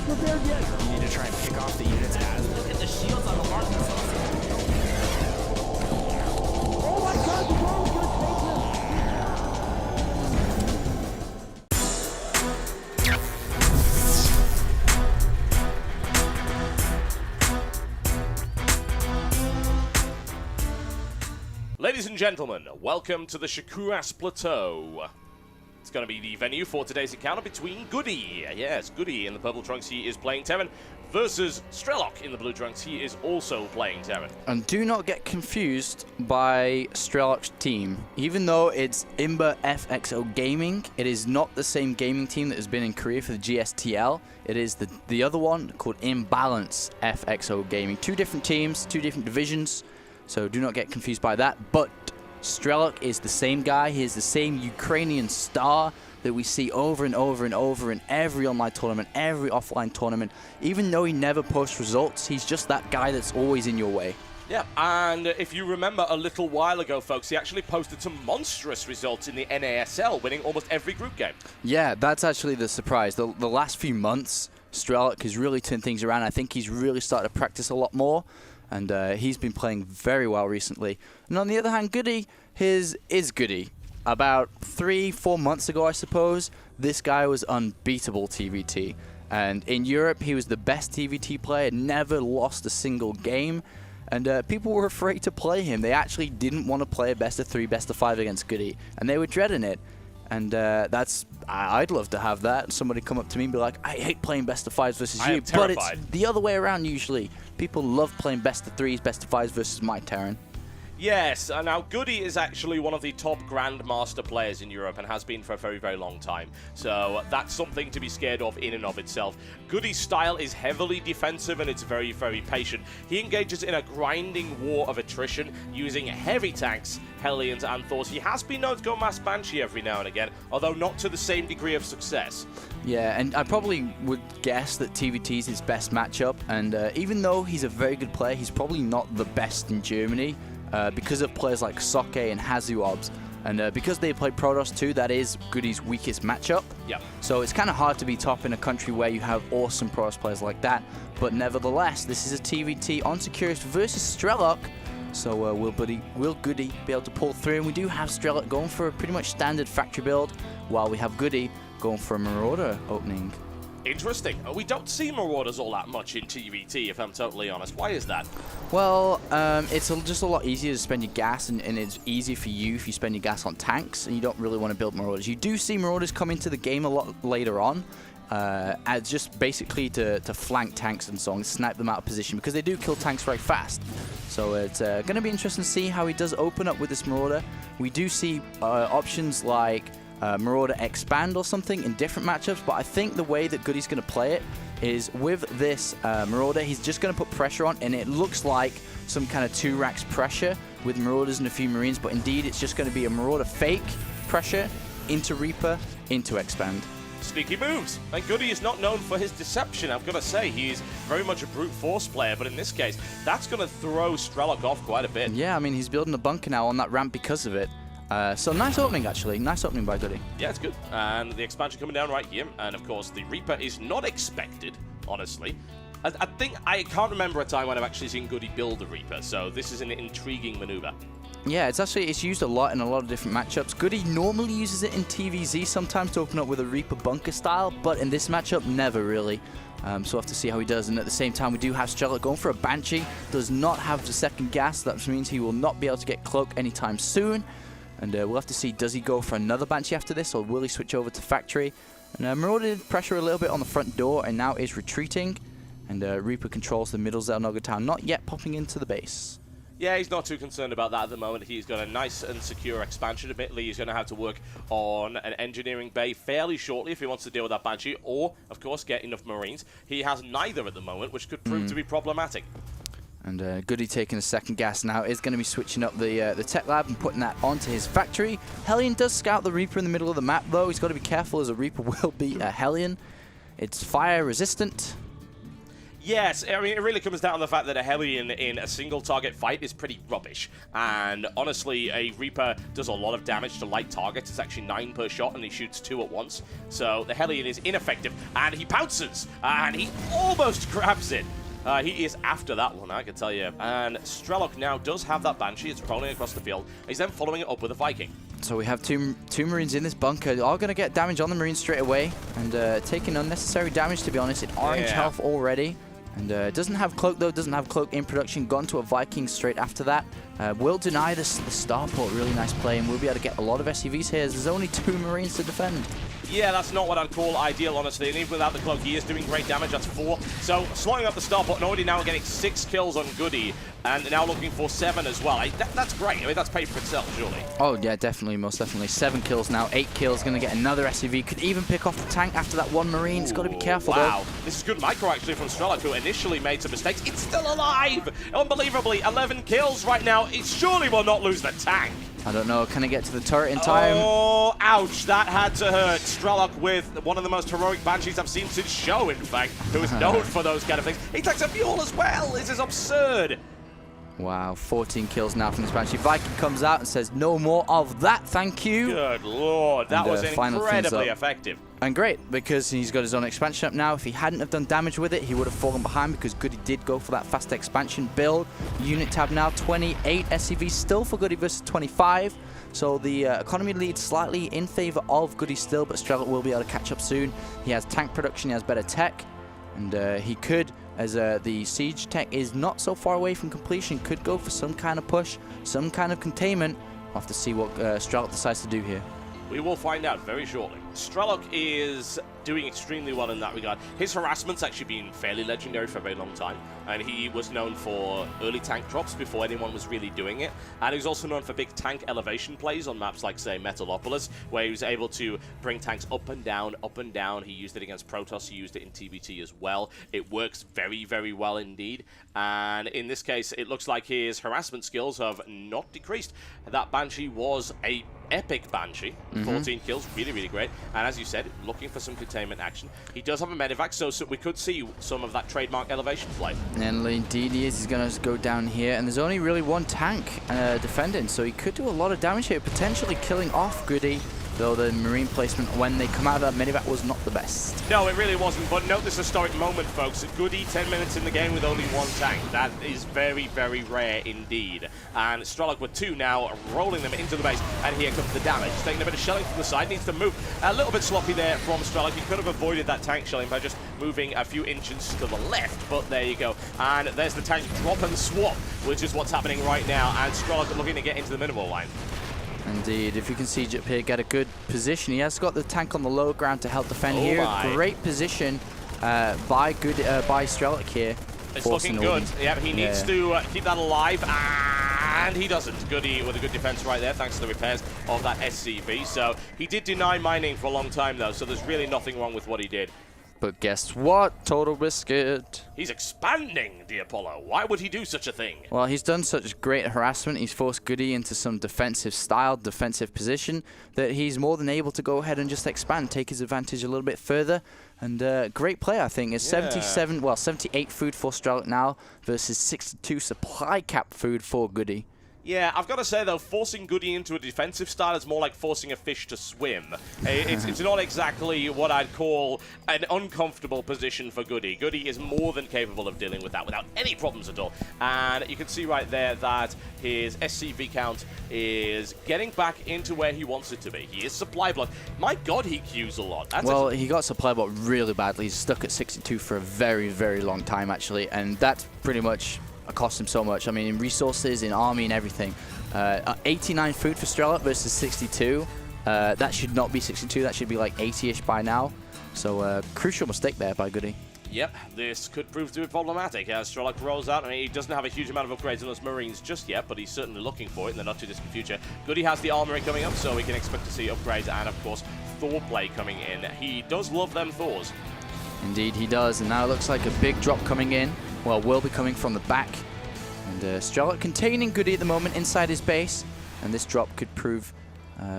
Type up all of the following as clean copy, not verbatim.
prepared yet. You need to try and pick off the units as... Look at the shields on the mark. Oh my god, the drone's gonna take him. Ladies and gentlemen, welcome to the Shakuras Plateau. It's going to be the venue for today's encounter between GoOdy. Yes, GoOdy in the purple trunks, he is playing Terran, versus Strelok in the blue trunks, he is also playing Terran. And do not get confused by Strelok's team. Even though it's Imba FXO Gaming, it is not the same gaming team that has been in Korea for the GSTL. It is the other one called Imbalance FXO Gaming. Two different teams, two different divisions. So do not get confused by that. But Strelok is the same guy. He is the same Ukrainian star that we see over and over and over in every online tournament, every offline tournament. Even though he never posts results, he's just that guy that's always in your way. Yeah, and if you remember a little while ago, folks, he actually posted some monstrous results in the NASL, winning almost every group game. Yeah, that's actually the surprise. The last few months, Strelok has really turned things around. I think he's really started to practice a lot more. And he's been playing very well recently. And on the other hand, GoOdy is GoOdy. About 3-4 months ago, I suppose, this guy was unbeatable TVT. And in Europe, he was the best TVT player, never lost a single game. And people were afraid to play him. They actually didn't want to play a best of 3, best of 5 against GoOdy. And they were dreading it. And I'd love to have that. Somebody come up to me and be like, I hate playing best of 5s versus you. But it's the other way around usually. People love playing best of 3s, best of 5s versus my Terran. Yes, now GoOdy is actually one of the top Grandmaster players in Europe and has been for a very, very long time. So that's something to be scared of in and of itself. GoOdy's style is heavily defensive and it's very, very patient. He engages in a grinding war of attrition using heavy tanks, Hellions and Thors. He has been known to go mass Banshee every now and again, although not to the same degree of success. Yeah, and I probably would guess that TVT is his best matchup. And even though he's a very good player, he's probably not the best in Germany. Because of players like Soke and Hazuobs, and because they play Protoss too, that is GoOdy's weakest matchup. Yep. So it's kind of hard to be top in a country where you have awesome Protoss players like that. But nevertheless, this is a TVT on Securus versus Strelok. So will GoOdy be able to pull through? And we do have Strelok going for a pretty much standard factory build, while we have GoOdy going for a Marauder opening. Interesting. We don't see Marauders all that much in TVT, if I'm totally honest. Why is that? Well, it's just a lot easier to spend your gas, and it's easier for you if you spend your gas on tanks, and you don't really want to build Marauders. You do see Marauders come into the game a lot later on, as just basically to flank tanks and so on, snipe them out of position, because they do kill tanks very fast. So it's going to be interesting to see how he does open up with this Marauder. We do see options like Marauder Expand or something in different matchups, but I think the way that GoOdy's going to play it is with this Marauder, he's just going to put pressure on, and it looks like some kind of 2 racks pressure with Marauders and a few Marines, but indeed it's just going to be a Marauder fake pressure into Reaper, into Expand. Sneaky moves. And GoOdy is not known for his deception, I've got to say. He is very much a brute force player, but in this case, that's going to throw Strelok off quite a bit. Yeah, I mean, he's building a bunker now on that ramp because of it. So nice opening, actually. Nice opening by GoOdy. Yeah, it's good. And the expansion coming down right here. And, of course, the Reaper is not expected, honestly. I can't remember a time when I've actually seen GoOdy build a Reaper, so this is an intriguing maneuver. Yeah, it's used a lot in a lot of different matchups. GoOdy normally uses it in TVZ sometimes to open up with a Reaper bunker style, but in this matchup, never really. So we'll have to see how he does. And at the same time, we do have Strelok going for a Banshee. Does not have the second gas. That means he will not be able to get Cloak anytime soon. And we'll have to see, does he go for another Banshee after this, or will he switch over to Factory? And Marauder did pressure a little bit on the front door, and now is retreating. And Reaper controls the middle Zelnoga town, not yet popping into the base. Yeah, he's not too concerned about that at the moment. He's got a nice and secure expansion. Admittedly, he's going to have to work on an engineering bay fairly shortly if he wants to deal with that Banshee, or, of course, get enough Marines. He has neither at the moment, which could prove to be problematic. And GoOdy taking a second gas now is going to be switching up the tech lab and putting that onto his factory. Hellion does scout the Reaper in the middle of the map, though. He's got to be careful, as a Reaper will be a Hellion. It's fire resistant. Yes, I mean, it really comes down to the fact that a Hellion in a single target fight is pretty rubbish. And honestly, a Reaper does a lot of damage to light targets. It's actually 9 per shot, and he shoots 2 at once. So the Hellion is ineffective, and he pounces, and he almost grabs it. He is after that one, I can tell you. And Strelok now does have that Banshee. It's rolling across the field. He's then following it up with a Viking. So we have two Marines in this bunker. Are going to get damage on the Marines straight away. And taking unnecessary damage, to be honest. In orange health already. And doesn't have Cloak, though. Doesn't have Cloak in production. Gone to a Viking straight after that. Will deny the starport. Really nice play. And we'll be able to get a lot of SCVs here. There's only 2 Marines to defend. Yeah, that's not what I'd call ideal, honestly. And even without the Cloak, he is doing great damage. That's 4. So, slowing up the starport and already now getting 6 kills on GoOdy. And now looking for 7 as well. That's great. I mean, that's paid for itself, surely. Oh, yeah, definitely. Most definitely. 7 kills now. 8 kills. Going to get another SCV. Could even pick off the tank after that 1 Marine. It's got to be careful, wow. though. This is good micro, actually, from Strelok, who initially made some mistakes. It's still alive! Unbelievably, 11 kills right now. It surely will not lose the tank. I don't know. Can I get to the turret in time? Oh, ouch. That had to hurt. Strelok with one of the most heroic Banshees I've seen since Show, in fact, who is known for those kind of things. He takes a mule as well. This is absurd. Wow, 14 kills now from this Banshee. Viking comes out and says, no more of that, thank you. Good lord, that was incredibly effective. And great, because he's got his own expansion up now. If he hadn't have done damage with it, he would have fallen behind because GoOdy did go for that fast expansion build. Unit tab now, 28 SCVs still for GoOdy versus 25. So the economy leads slightly in favor of GoOdy still, but Strelok will be able to catch up soon. He has tank production, he has better tech. And he could, as the siege tech is not so far away from completion, could go for some kind of push, some kind of containment. We'll have to see what Strelok decides to do here. We will find out very shortly. Strelok is doing extremely well in that regard. His harassment's actually been fairly legendary for a very long time, and he was known for early tank drops before anyone was really doing it, and he was also known for big tank elevation plays on maps like, say, Metalopolis, where he was able to bring tanks up and down, up and down. He used it against Protoss, he used it in TBT as well. It works very, very well indeed, and in this case, it looks like his harassment skills have not decreased. That Banshee was a epic Banshee, 14 kills, really, really great. And as you said, looking for some containment action. He does have a medevac, so we could see some of that trademark elevation play. And indeed he is. He's going to go down here, and there's only really 1 tank defending, so he could do a lot of damage here, potentially killing off GoOdy. Though the Marine placement when they come out of that medevac was not the best. No, it really wasn't, but note this historic moment, folks. GoOdy 10 minutes in the game with only 1 tank. That is very, very rare indeed. And Strelok with 2 now, rolling them into the base, and here comes the damage. Taking a bit of shelling from the side, needs to move. A little bit sloppy there from Strelok. He could have avoided that tank shelling by just moving a few inches to the left, but there you go. And there's the tank drop and swap, which is what's happening right now, and Strelok looking to get into the minimal line. Indeed, if you can see up here, get a good position. He has got the tank on the lower ground to help defend here. My. Great position by Strelok here. It's looking good. Yeah, he needs to keep that alive, and he doesn't. GoOdy with a good defense right there, thanks to the repairs of that SCV. So he did deny mining for a long time, though, so there's really nothing wrong with what he did. But guess what? Total biscuit. He's expanding, the Apollo. Why would he do such a thing? Well, he's done such great harassment. He's forced GoOdy into some defensive style, defensive position, that he's more than able to go ahead and just expand, take his advantage a little bit further. And great play, I think. It's 78 food for Strelok now versus 62 supply cap food for GoOdy. Yeah, I've got to say, though, forcing GoOdy into a defensive style is more like forcing a fish to swim. It's not exactly what I'd call an uncomfortable position for GoOdy. GoOdy is more than capable of dealing with that without any problems at all. And you can see right there that his SCV count is getting back into where he wants it to be. He is supply block. My God, he queues a lot. Well, he got supply block really badly. He's stuck at 62 for a very, very long time, actually. And that's pretty much cost him so much. I mean, in resources, in army, and everything. 89 food for Strelok versus 62. That should not be 62. That should be like 80-ish by now. So crucial mistake there by GoOdy. Yep, this could prove to be problematic as Strelok rolls out. I mean, he doesn't have a huge amount of upgrades on those Marines just yet, but he's certainly looking for it in the not-too-distant future. GoOdy has the armory coming up, so we can expect to see upgrades and, of course, Thor play coming in. He does love them Thors. Indeed, he does. And now it looks like a big drop coming in. Well, will be coming from the back. And Strelok containing GoOdy at the moment inside his base. And this drop could prove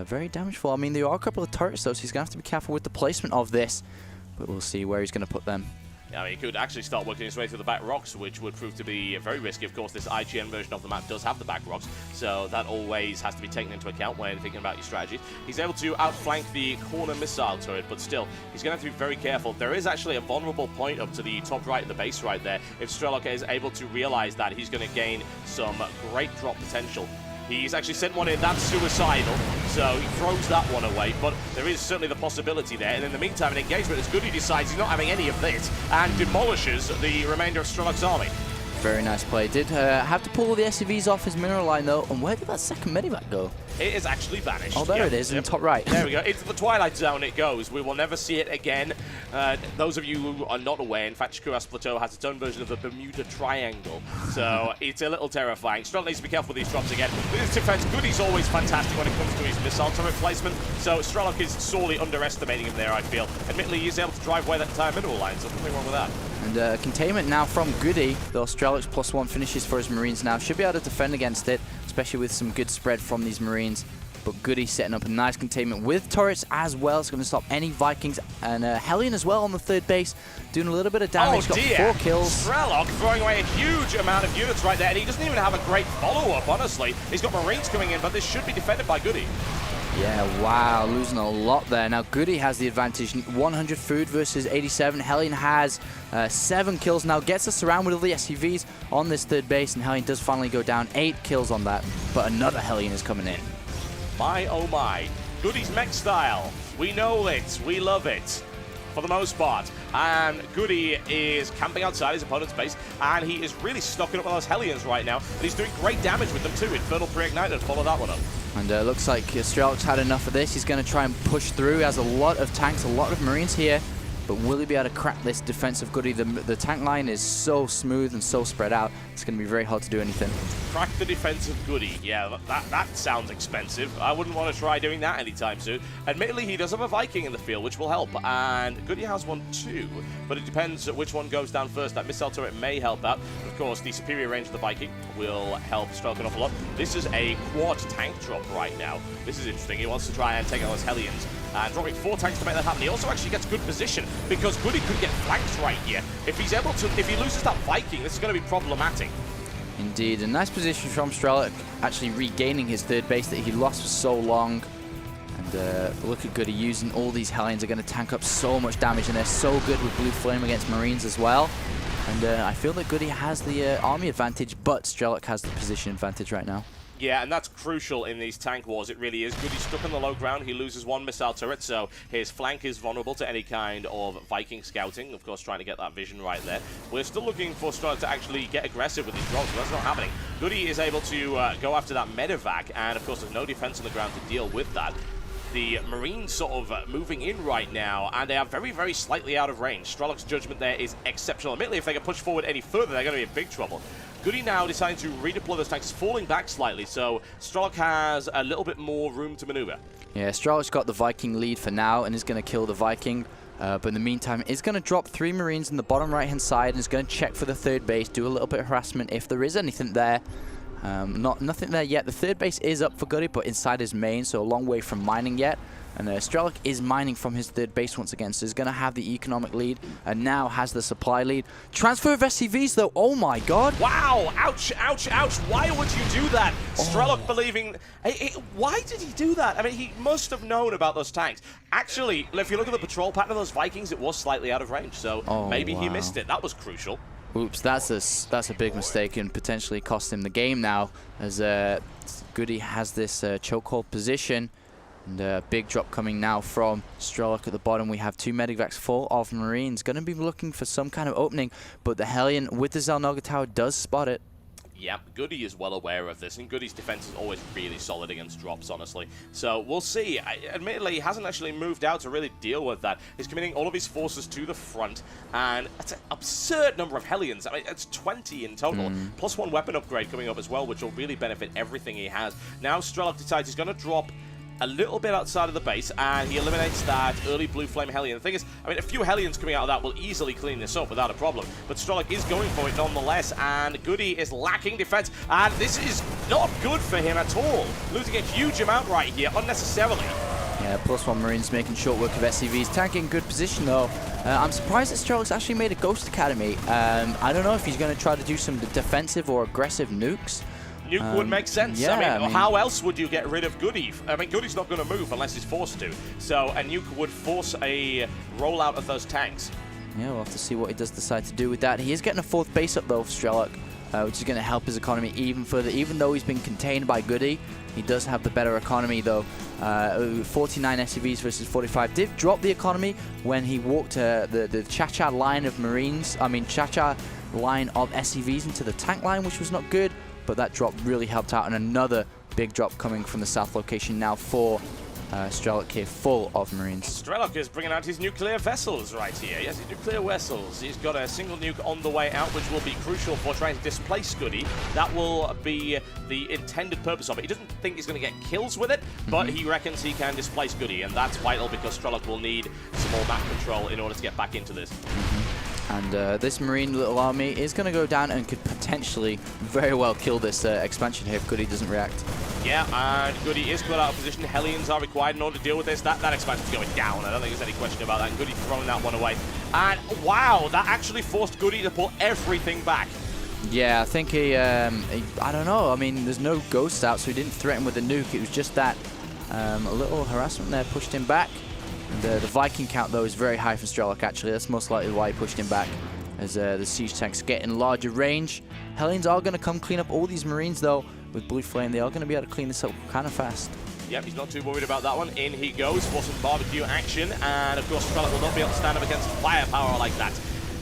very damageful. I mean, there are a couple of turrets, though, so he's going to have to be careful with the placement of this. But we'll see where he's going to put them. I mean, he could actually start working his way through the back rocks, which would prove to be very risky. Of course, this IGN version of the map does have the back rocks, so that always has to be taken into account when thinking about your strategy. He's able to outflank the corner missile turret, but still, he's going to have to be very careful. There is actually a vulnerable point up to the top right of the base right there. If Strelok is able to realize that, he's going to gain some great drop potential. He's actually sent one in, that's suicidal, so he throws that one away, but there is certainly the possibility there. And in the meantime, an engagement as GoOdy decides he's not having any of this and demolishes the remainder of Strelok's army. Very nice play. Did have to pull the SCVs off his mineral line though, and where did that second medivac go? It is actually vanished. Oh, there it is, in top right. There we go. Into the Twilight Zone it goes. We will never see it again. Those of you who are not aware, in fact, Shkuras Plateau has its own version of the Bermuda Triangle, so it's a little terrifying. Strelok needs to be careful with these drops again. With his defense, GoOdy's always fantastic when it comes to his missile turret placement, so Strelok is sorely underestimating him there, I feel. Admittedly, he's able to drive away that entire mineral line, so nothing wrong with that. And containment now from GoOdy, though Strelok's +1 finishes for his Marines now. Should be able to defend against it, especially with some good spread from these Marines. But GoOdy setting up a nice containment with turrets as well. It's going to stop any Vikings. And Hellion as well on the third base, doing a little bit of damage. Oh dear! Got 4 kills. Strelok throwing away a huge amount of units right there, and he doesn't even have a great follow-up, honestly. He's got Marines coming in, but this should be defended by GoOdy. Yeah, wow, losing a lot there. Now, GoOdy has the advantage, 100 food versus 87. Hellion has 7 kills now, gets us around with all the SCVs on this third base, and Hellion does finally go down, 8 kills on that, but another Hellion is coming in. My, oh my. GoOdy's mech style. We know it. We love it. For the most part. And GoOdy is camping outside his opponent's base, and he is really stocking up on those Hellions right now. And he's doing great damage with them too. Infernal Pre-Ignited, follow that one up. And looks like Strelok's had enough of this. He's going to try and push through. He has a lot of tanks, a lot of Marines here. But will he be able to crack this defensive GoOdy? The tank line is so smooth and so spread out, it's going to be very hard to do anything. Crack the defensive GoOdy. Yeah, that sounds expensive. I wouldn't want to try doing that anytime soon. Admittedly, he does have a Viking in the field, which will help. And GoOdy has one too, but it depends which one goes down first. That missile turret may help out. Of course, the superior range of the Viking will help Strelok an awful lot. This is a quad tank drop right now. This is interesting. He wants to try and take out those Hellions. And dropping 4 tanks to make that happen. He also actually gets good position because GoOdy could get flanked right here. If he's able to, if he loses that Viking, this is going to be problematic. Indeed, a nice position from Strelok, actually regaining his third base that he lost for so long. And look at GoOdy using all these Hellions are going to tank up so much damage, and they're so good with Blue Flame against Marines as well. And I feel that GoOdy has the army advantage, but Strelok has the position advantage right now. Yeah, and that's crucial in these tank wars. It really is. GoOdy's stuck on the low ground. He loses 1 missile turret, so his flank is vulnerable to any kind of Viking scouting. Of course, trying to get that vision right there. We're still looking for Strelok to actually get aggressive with these drops, but that's not happening. GoOdy is able to go after that medevac, and of course, there's no defense on the ground to deal with that. The Marines sort of moving in right now, and they are very, very slightly out of range. Strelok's judgment there is exceptional. Admittedly, if they can push forward any further, they're going to be in big trouble. GoOdy now deciding to redeploy those tanks, falling back slightly, so Strelok has a little bit more room to maneuver. Yeah, Strelok's got the Viking lead for now and is going to kill the Viking. But in the meantime, is going to drop 3 Marines in the bottom right-hand side and is going to check for the third base, do a little bit of harassment if there is anything there. Nothing there yet. The third base is up for GoOdy, but inside his main, so a long way from mining yet. And Strelok is mining from his third base once again, so he's going to have the economic lead and now has the supply lead. Transfer of SCVs though, oh my god! Wow! Ouch, ouch, ouch! Why would you do that? Strelok believing... why did he do that? I mean, he must have known about those tanks. Actually, if you look at the patrol pattern of those Vikings, it was slightly out of range, so maybe he missed it. That was crucial. Oops, that's a big mistake and potentially cost him the game now, as GoOdy has this chokehold position. And a big drop coming now from Strelok at the bottom. We have 2 medivacs full of Marines. Going to be looking for some kind of opening, but the Hellion with the Xel'Naga Tower does spot it. Yeah, GoOdy is well aware of this, and GoOdy's defense is always really solid against drops, honestly. So we'll see. Admittedly, he hasn't actually moved out to really deal with that. He's committing all of his forces to the front, and that's an absurd number of Hellions. I mean, it's 20 in total, plus 1 weapon upgrade coming up as well, which will really benefit everything he has. Now Strelok decides he's going to drop a little bit outside of the base, and he eliminates that early Blue Flame Hellion. The thing is, I mean, a few Hellions coming out of that will easily clean this up without a problem, but Strelok is going for it nonetheless, and GoOdy is lacking defense, and this is not good for him at all. Losing a huge amount right here, unnecessarily. Yeah, +1 Marines making short work of SCVs. Tank in good position though. I'm surprised that Strelok's actually made a Ghost Academy. I don't know if he's going to try to do some defensive or aggressive nukes. Nuke would make sense. Yeah, I mean, how else would you get rid of GoOdy? I mean, GoOdy's not going to move unless he's forced to. So a nuke would force a rollout of those tanks. Yeah, we'll have to see what he does decide to do with that. He is getting a 4th base up though for Strelok, which is going to help his economy even further. Even though he's been contained by GoOdy, he does have the better economy though. 49 SCVs versus 45. Did drop the economy when he walked the Cha-Cha line of Marines. Cha-Cha line of SCVs into the tank line, which was not good. But that drop really helped out, and another big drop coming from the south location now for Strelok here, full of Marines. Strelok is bringing out his nuclear vessels right here. Yes, his nuclear vessels. He's got a single nuke on the way out, which will be crucial for trying to displace GoOdy. That will be the intended purpose of it. He doesn't think he's going to get kills with it, but he reckons he can displace GoOdy, and that's vital because Strelok will need some more map control in order to get back into this. And this Marine little army is going to go down and could potentially very well kill this expansion here if GoOdy doesn't react. Yeah, and GoOdy is put out of position. Hellions are required in order to deal with this. That expansion's going down. I don't think there's any question about that. GoOdy throwing that one away. And wow, that actually forced GoOdy to pull everything back. Yeah, I think I don't know. I mean, there's no ghosts out, so he didn't threaten with a nuke. It was just that a little harassment there pushed him back. The Viking count, though, is very high for Strelok, actually. That's most likely why he pushed him back, as the siege tanks get in larger range. Hellions are going to come clean up all these Marines, though. With Blue Flame, they are going to be able to clean this up kind of fast. Yep, he's not too worried about that one. In he goes for some barbecue action. And, of course, Strelok will not be able to stand up against firepower like that.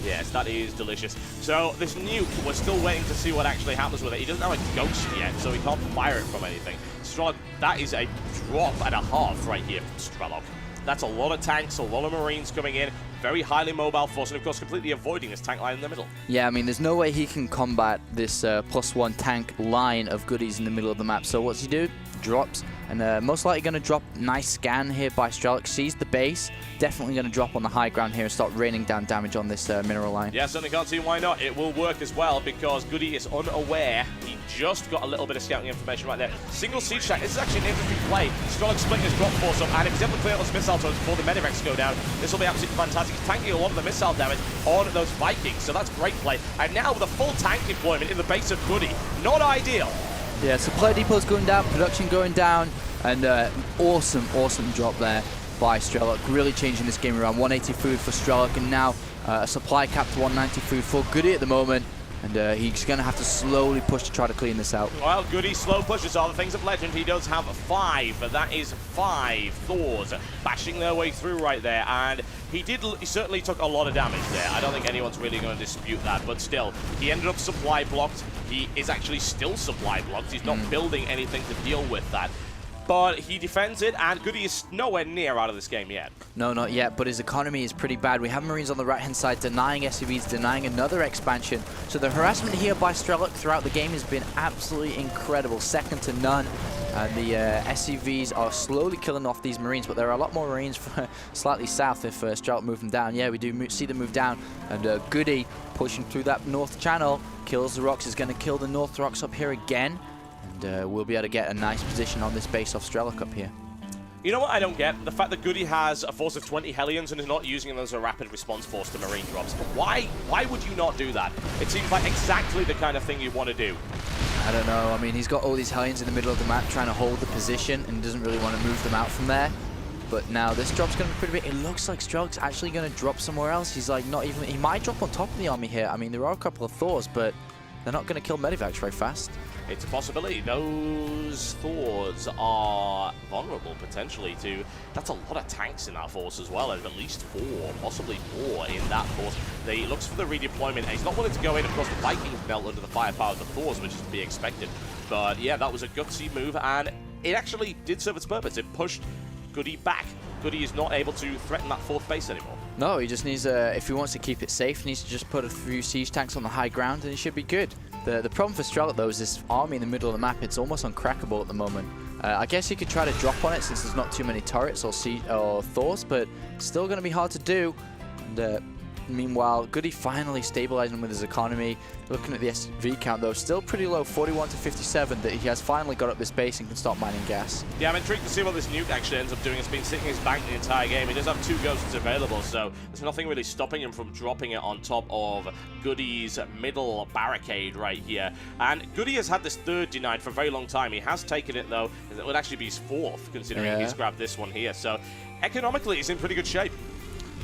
Yes, that is delicious. So this nuke, we're still waiting to see what actually happens with it. He doesn't have a ghost yet, so he can't fire it from anything. Strelok, that is a drop and a half right here from Strelok. That's a lot of tanks, a lot of Marines coming in, very highly mobile force, and of course completely avoiding this tank line in the middle. Yeah, I mean, there's no way he can combat this +1 tank line of goodies in the middle of the map. So what's he do? Drops, and most likely going to drop nice scan here by Strelok. Sees the base, definitely going to drop on the high ground here and start raining down damage on this mineral line. Yeah, certainly can't see why not. It will work as well because GoOdy is unaware. He just got a little bit of scouting information right there. Single siege tank. This is actually an infantry play. Strelok splitting his drop force up, and if he's able to clear those missile turrets before the medivacs go down, this will be absolutely fantastic. He's tanking a lot of the missile damage on those Vikings, so that's great play. And now with a full tank deployment in the base of GoOdy, not ideal. Yeah, supply depots going down, production going down, and awesome drop there by Strelok. Really changing this game around. 180 food for Strelok, and now a supply cap to 190 food for GoOdy at the moment. And he's going to have to slowly push to try to clean this out. Well, GoOdy slow pushes are the things of legend. He does have 5. That is 5 Thors bashing their way through right there. And he certainly took a lot of damage there. I don't think anyone's really going to dispute that. But still, he ended up supply blocked. He is actually still supply blocked. He's not building anything to deal with that. But he defends it, and GoOdy is nowhere near out of this game yet. No, not yet, but his economy is pretty bad. We have Marines on the right-hand side denying SCVs, denying another expansion. So the harassment here by Strelok throughout the game has been absolutely incredible, second to none. The SCVs are slowly killing off these Marines, but there are a lot more Marines slightly south if Strelok move them down. Yeah, we do see them move down, and GoOdy pushing through that north channel, kills the rocks, is going to kill the north rocks up here again. And we'll be able to get a nice position on this base off Strelok up here. You know what I don't get? The fact that GoOdy has a force of 20 Hellions and is not using them as a rapid response force to Marine drops. Why would you not do that? It seems like exactly the kind of thing you want to do. I don't know. I mean, he's got all these Hellions in the middle of the map trying to hold the position and doesn't really want to move them out from there. But now this drop's going to be pretty big. It looks like Strelok's actually going to drop somewhere else. He's like not even... He might drop on top of the army here. I mean, there are a couple of Thors, but they're not going to kill medivacs very fast. It's a possibility. Those Thors are vulnerable potentially to... That's a lot of tanks in that force as well. There's at least 4, possibly 4 in that force. He looks for the redeployment. He's not willing to go in. Of course, the Vikings melt under the firepower of the Thors, which is to be expected. But yeah, that was a gutsy move, and it actually did serve its purpose. It pushed GoOdy back. GoOdy is not able to threaten that 4th base anymore. No, he just needs, if he wants to keep it safe, he needs to just put a few siege tanks on the high ground and he should be good. The problem for Strelok, though, is this army in the middle of the map. It's almost uncrackable at the moment. I guess you could try to drop on it since there's not too many turrets or Thors, but it's still going to be hard to do. And Meanwhile, GoOdy finally stabilizing with his economy. Looking at the SV count, though, still pretty low, 41 to 57, that he has finally got up this base and can start mining gas. Yeah, I'm intrigued to see what this nuke actually ends up doing. It's been sitting in his bank the entire game. He does have 2 ghosts available, so there's nothing really stopping him from dropping it on top of GoOdy's middle barricade right here. And GoOdy has had this 3rd denied for a very long time. He has taken it, though. It would actually be his 4th, considering he's grabbed this one here. So economically, he's in pretty good shape.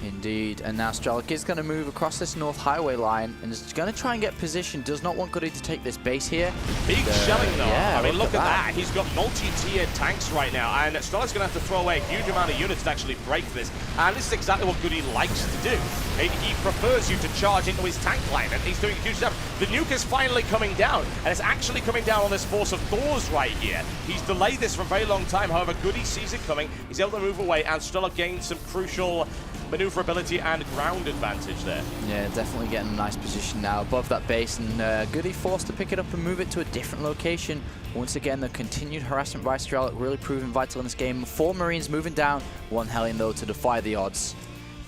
Indeed, and now Strelok is going to move across this north highway line and is going to try and get position. Does not want GoOdy to take this base here. Big shelling though. Yeah, I mean, look at that. He's got multi-tiered tanks right now, and Strelok's going to have to throw away a huge amount of units to actually break this. And this is exactly what GoOdy likes to do. He prefers you to charge into his tank line, and he's doing a huge job. The nuke is finally coming down, and it's actually coming down on this force of Thors right here. He's delayed this for a very long time. However, GoOdy sees it coming. He's able to move away, and Strelok gains some crucial maneuverability and ground advantage there. Yeah, definitely getting a nice position now above that base, and GoOdy forced to pick it up and move it to a different location. Once again, the continued harassment by Strelok really proving vital in this game. 4 Marines moving down, 1 Hellion though to defy the odds.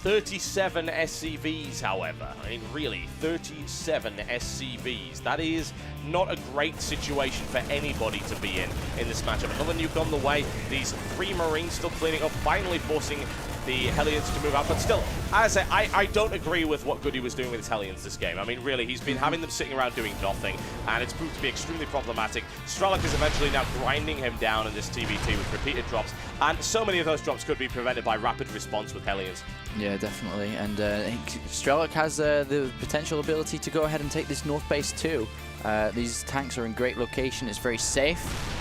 37 SCVs, however. I mean, really, 37 SCVs. That is not a great situation for anybody to be in this matchup. Another nuke on the way. These 3 Marines still cleaning up, finally forcing the Hellions to move out. But still, as I say, I don't agree with what GoOdy was doing with his Hellions this game. I mean, really, he's been having them sitting around doing nothing, and it's proved to be extremely problematic. Strelok is eventually now grinding him down in this TVT with repeated drops, and so many of those drops could be prevented by rapid response with Hellions. Yeah, definitely. And Strelok has the potential ability to go ahead and take this north base too. These tanks are in great location. It's very safe.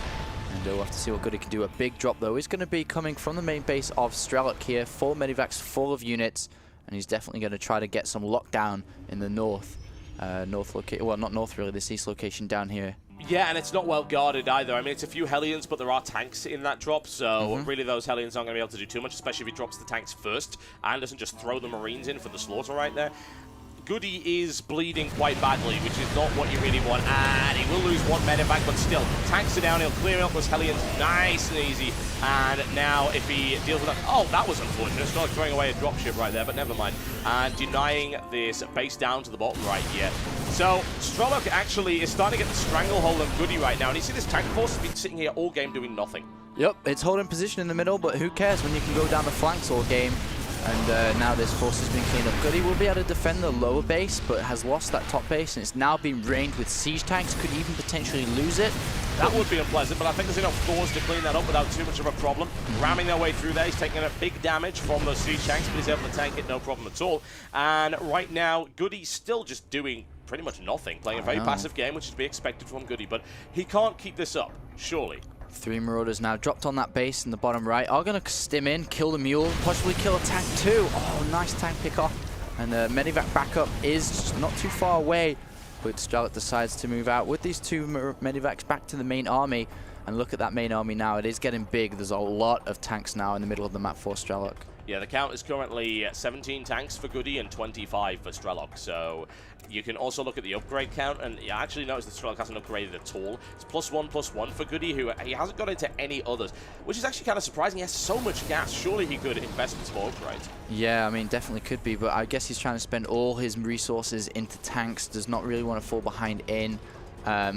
And we'll have to see what GoOdy can do. A big drop, though, is going to be coming from the main base of Strelok here. 4 medivacs full of units. And he's definitely going to try to get some lockdown in the north. Location. Well, not north, really. This east location down here. Yeah, and it's not well guarded either. I mean, it's a few Hellions, but there are tanks in that drop, so really those Hellions aren't going to be able to do too much, especially if he drops the tanks first and doesn't just throw the Marines in for the slaughter right there. GoOdy is bleeding quite badly, which is not what you really want, and he will lose 1 medevac, but still, tanks are down, he'll clear up those Hellions nice and easy, and now if he deals with that, oh, that was unfortunate, Strelok throwing away a dropship right there, but never mind, and denying this base down to the bottom right here. So, Strelok actually is starting to get the stranglehold on GoOdy right now, and you see this tank force has been sitting here all game doing nothing. Yep, it's holding position in the middle, but who cares when you can go down the flanks all game. And now this force has been cleaned up. GoOdy will be able to defend the lower base, but has lost that top base, and it's now been rained with siege tanks. Could even potentially lose it. That would be unpleasant, but I think there's enough Thors to clean that up without too much of a problem. Ramming their way through there, he's taking a big damage from those siege tanks, but he's able to tank it, no problem at all. And right now, GoOdy's still just doing pretty much nothing, playing a very passive game, which is to be expected from GoOdy, but he can't keep this up, surely. 3 Marauders now dropped on that base in the bottom right. Are going to stim in, kill the mule, possibly kill a tank too. Oh, nice tank pick off. And the medivac backup is not too far away, but Strelok decides to move out with these 2 medivacs back to the main army. And look at that main army now. It is getting big. There's a lot of tanks now in the middle of the map for Strelok. Yeah, the count is currently 17 tanks for GoOdy and 25 for Strelok. So you can also look at the upgrade count, and you actually notice that Strelok hasn't upgraded at all. It's +1/+1 for GoOdy, who he hasn't got into any others, which is actually kind of surprising. He has so much gas. Surely he could invest in some more upgrades. Yeah, I mean, definitely could be, but I guess he's trying to spend all his resources into tanks. Does not really want to fall behind in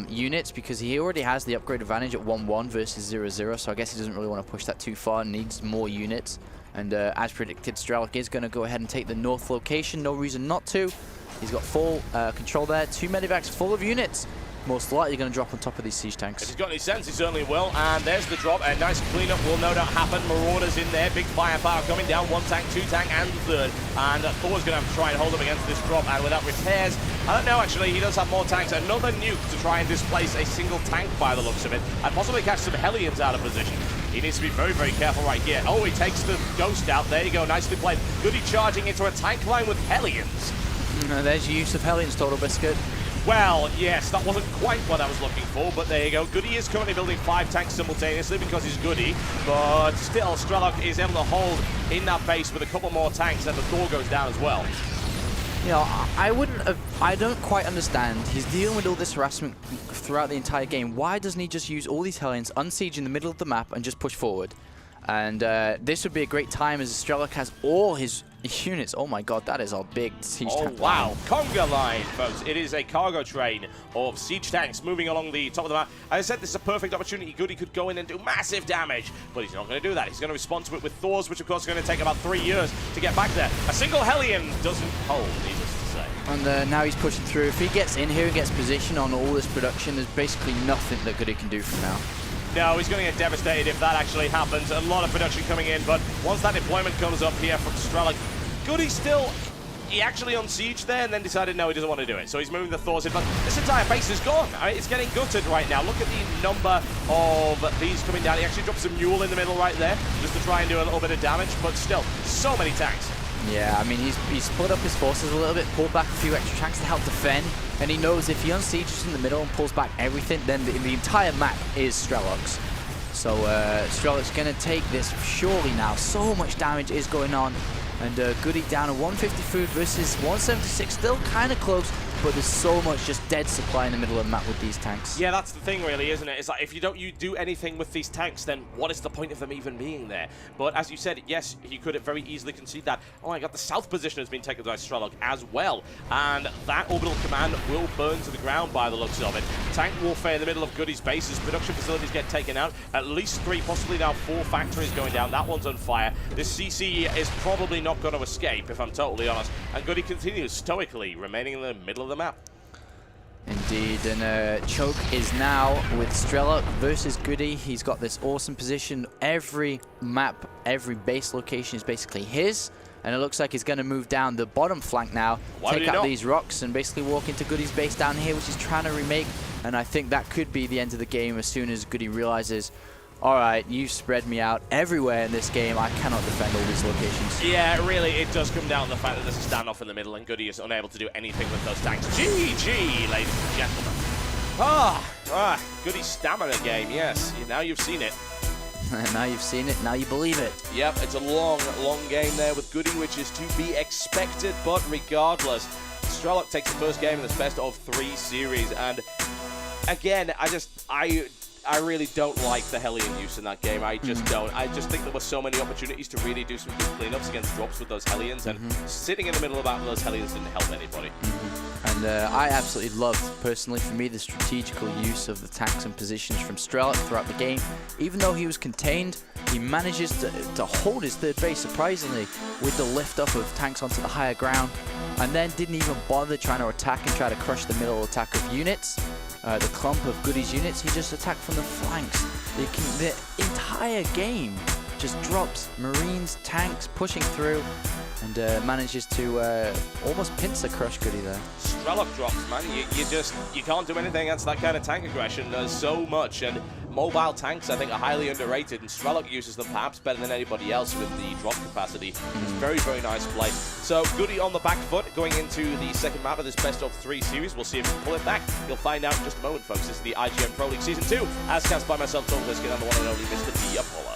units, because he already has the upgrade advantage at 1-1 versus 0-0, so I guess he doesn't really want to push that too far. Needs more units. And as predicted, Strelok is going to go ahead and take the north location. No reason not to. He's got full control there. 2 medivacs full of units. Most likely going to drop on top of these siege tanks. If he's got any sense, he certainly will. And there's the drop. A nice cleanup will no doubt happen. Marauders in there. Big firepower coming down. 1 tank, 2 tank, and the 3rd. And Thor's going to have to try and hold him against this drop. And without repairs, I don't know, actually, he does have more tanks. Another nuke to try and displace a single tank by the looks of it. And possibly catch some Hellions out of position. He needs to be very, very careful right here. Oh, he takes the ghost out. There you go. Nicely played. GoOdy charging into a tank line with Hellions. There's your use of Hellions, Total Biscuit. Well, yes, that wasn't quite what I was looking for, but there you go. GoOdy is currently building 5 tanks simultaneously because he's GoOdy, but still, Strelok is able to hold in that base with a couple more tanks, and the Thor goes down as well. You know, I don't quite understand. He's dealing with all this harassment throughout the entire game. Why doesn't he just use all these Hellions, unsiege in the middle of the map, and just push forward? And this would be a great time, as Strelok has all his units. Oh my god, that is a big siege Oh tank. wow, conga line, folks. It is a cargo train of siege tanks moving along the top of the map. As I said, this is a perfect opportunity. GoOdy could go in and do massive damage, but he's not going to do that. He's going to respond to it with Thors, which of course is going to take about 3 years to get back there. A single Hellion doesn't hold, needless to say. And now he's pushing through. If he gets in here and gets position on all this production, there's basically nothing that GoOdy can do from now. No, he's going to get devastated if that actually happens. A lot of production coming in, but once that deployment comes up here from Strelok, GoOdy still... He actually unsieged there and then decided no, he doesn't want to do it. So he's moving the Thors in, but this entire base is gone. It's getting gutted right now. Look at the number of these coming down. He actually drops a mule in the middle right there just to try and do a little bit of damage, but still, so many tanks. Yeah, I mean, he's split up his forces a little bit, pulled back a few extra tanks to help defend, and he knows if he unsieges in the middle and pulls back everything, then the entire map is Strelok's. So Strelok's going to take this surely now. So much damage is going on. And GoOdy down at 150 food versus 176, still kind of close, but there's so much just dead supply in the middle of the map with these tanks. Yeah, that's the thing really, isn't it? It's like if you don't do anything with these tanks, then what is the point of them even being there? But as you said, yes, he could very easily concede that. Oh my god, the south position has been taken by Strelok as well, and that orbital command will burn to the ground by the looks of it. Tank warfare in the middle of GoOdy's bases, production facilities get taken out, at least 3, possibly now 4 factories going down. That one's on fire. This CC is probably not going to escape, if I'm totally honest, and GoOdy continues stoically remaining in the middle of the map. Indeed, and Choke is now with Strelok versus GoOdy. He's got this awesome position. Every map, every base location is basically his, and it looks like he's going to move down the bottom flank now, take out these rocks, and basically walk into GoOdy's base down here, which he's trying to remake, and I think that could be the end of the game as soon as GoOdy realizes, alright, you've spread me out everywhere in this game, I cannot defend all these locations. Yeah, really, it does come down to the fact that there's a standoff in the middle and GoOdy is unable to do anything with those tanks. GG, ladies and gentlemen. GoOdy's stamina game, yes. Now you've seen it. Now you've seen it, now you believe it. Yep, it's a long, long game there with GoOdy, which is to be expected, but regardless, Strelok takes the first game in this best of 3 series, and again, I really don't like the Hellion use in that game. I just don't. I just think there were so many opportunities to really do some good cleanups against drops with those Hellions, and sitting in the middle of that with those Hellions didn't help anybody. And I absolutely loved, personally for me, the strategical use of the tanks and positions from Strelok throughout the game. Even though he was contained, he manages to hold his third base, surprisingly, with the lift up of tanks onto the higher ground, and then didn't even bother trying to attack and try to crush the middle attack of units. The clump of GoOdy's units, he just attacked from the flanks. The entire game just drops Marines, tanks pushing through, and manages to almost pincer crush GoOdy there. Strelok drops, man. You can't do anything against that kind of tank aggression. There's so much, and mobile tanks I think are highly underrated, and Strelok uses them perhaps better than anybody else with the drop capacity. It's very, very nice play. So GoOdy on the back foot going into the second map of this best of 3 series. We'll see if he can pull it back. You'll find out in just a moment, folks. This is the IGN Pro League Season 2, as cast by myself, Tom Liskin, and the one and only Mr. D Apollo.